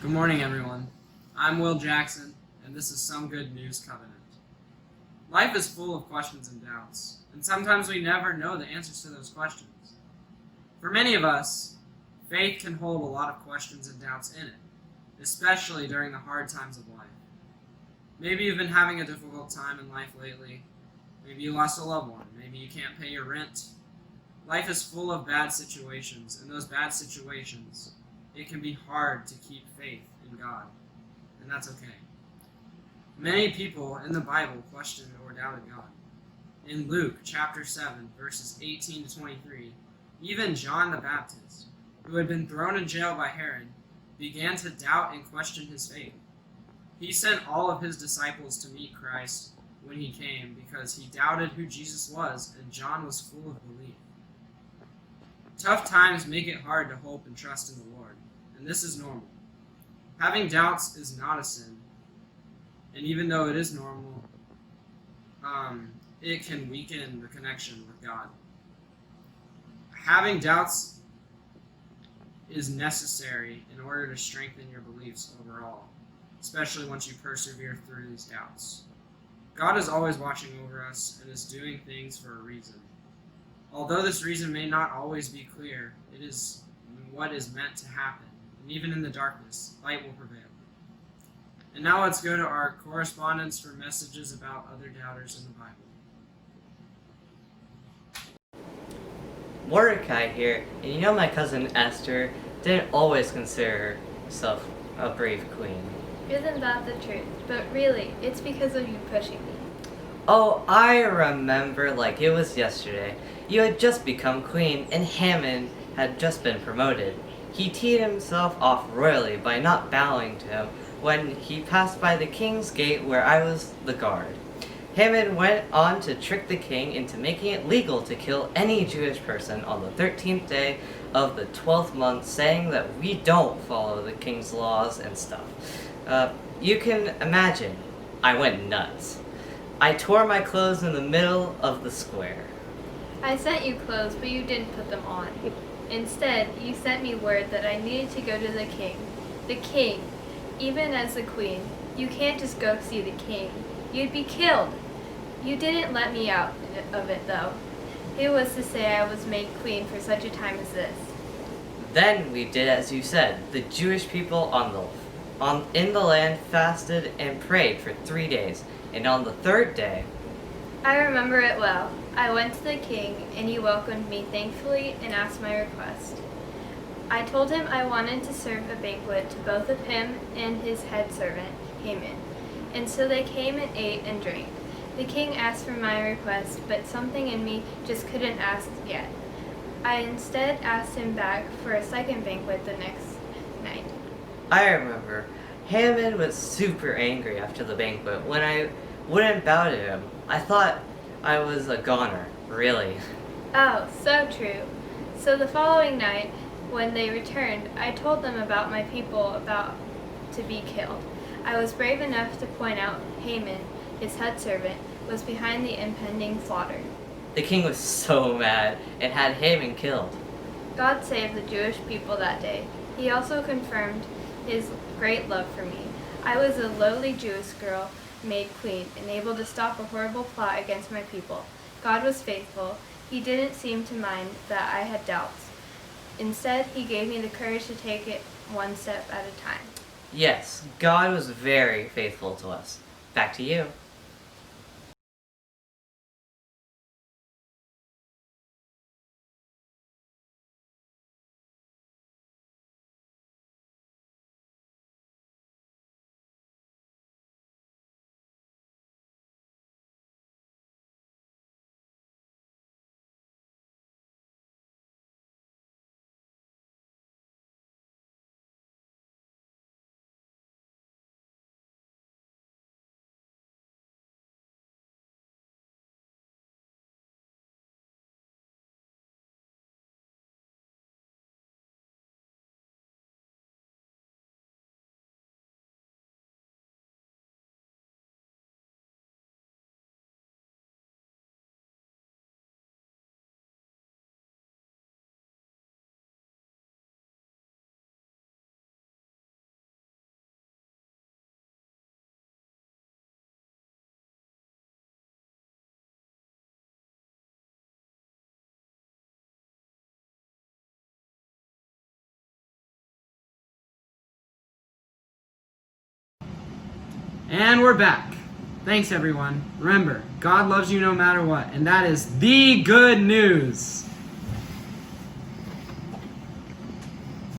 Good morning, everyone. I'm Will Jackson, and this is Some Good News Covenant. Life is full of questions and doubts, and sometimes we never know the answers to those questions. For many of us, faith can hold a lot of questions and doubts in it, especially during the hard times of life. Maybe you've been having a difficult time in life lately. Maybe you lost a loved one. Maybe you can't pay your rent. Life is full of bad situations, and those bad situations, it can be hard to keep faith in God, and that's okay. Many people in the Bible questioned or doubted God. In Luke chapter 7, verses 18 to 23, even John the Baptist, who had been thrown in jail by Herod, began to doubt and question his faith. He sent all of his disciples to meet Christ when he came because he doubted who Jesus was, and John was full of belief. Tough times make it hard to hope and trust in the Lord, and this is normal. Having doubts is not a sin, and even though it is normal, it can weaken the connection with God. Having doubts is necessary in order to strengthen your beliefs overall, especially once you persevere through these doubts. God is always watching over us and is doing things for a reason. Although this reason may not always be clear, it is what is meant to happen, and even in the darkness, light will prevail. And now let's go to our correspondence for messages about other doubters in the Bible. Mordecai here, and you know my cousin Esther didn't always consider herself a brave queen. Isn't that the truth? But really, it's because of you pushing me. Oh, I remember like it was yesterday. You had just become queen, and Haman had just been promoted. He teed himself off royally by not bowing to him when he passed by the king's gate where I was the guard. Haman went on to trick the king into making it legal to kill any Jewish person on the 13th day of the 12th month, saying that we don't follow the king's laws and stuff. You can imagine, I went nuts. I tore my clothes in the middle of the square. I sent you clothes, but you didn't put them on. Instead, you sent me word that I needed to go to the king. The king, even as the queen, you can't just go see the king. You'd be killed. You didn't let me out of it, though. It was to say I was made queen for such a time as this. Then we did as you said. The Jewish people in the land fasted and prayed for 3 days, and on the third day, I remember it well. I went to the king, and he welcomed me thankfully and asked my request. I told him I wanted to serve a banquet to both of him and his head servant, Haman, and so they came and ate and drank. The king asked for my request, but something in me just couldn't ask yet. I instead asked him back for a second banquet the next night. I remember Haman was super angry after the banquet when I wouldn't bow to him. I thought I was a goner, really. Oh, so true. So the following night, when they returned, I told them about my people about to be killed. I was brave enough to point out Haman, his head servant, was behind the impending slaughter. The king was so mad and had Haman killed. God saved the Jewish people that day. He also confirmed his great love for me. I was a lowly Jewish girl made queen and able to stop a horrible plot against my people. God was faithful. He didn't seem to mind that I had doubts. Instead, he gave me the courage to take it one step at a time. Yes, God was very faithful to us. Back to you. And we're back. Thanks, everyone. Remember, God loves you no matter what, and that is the good news.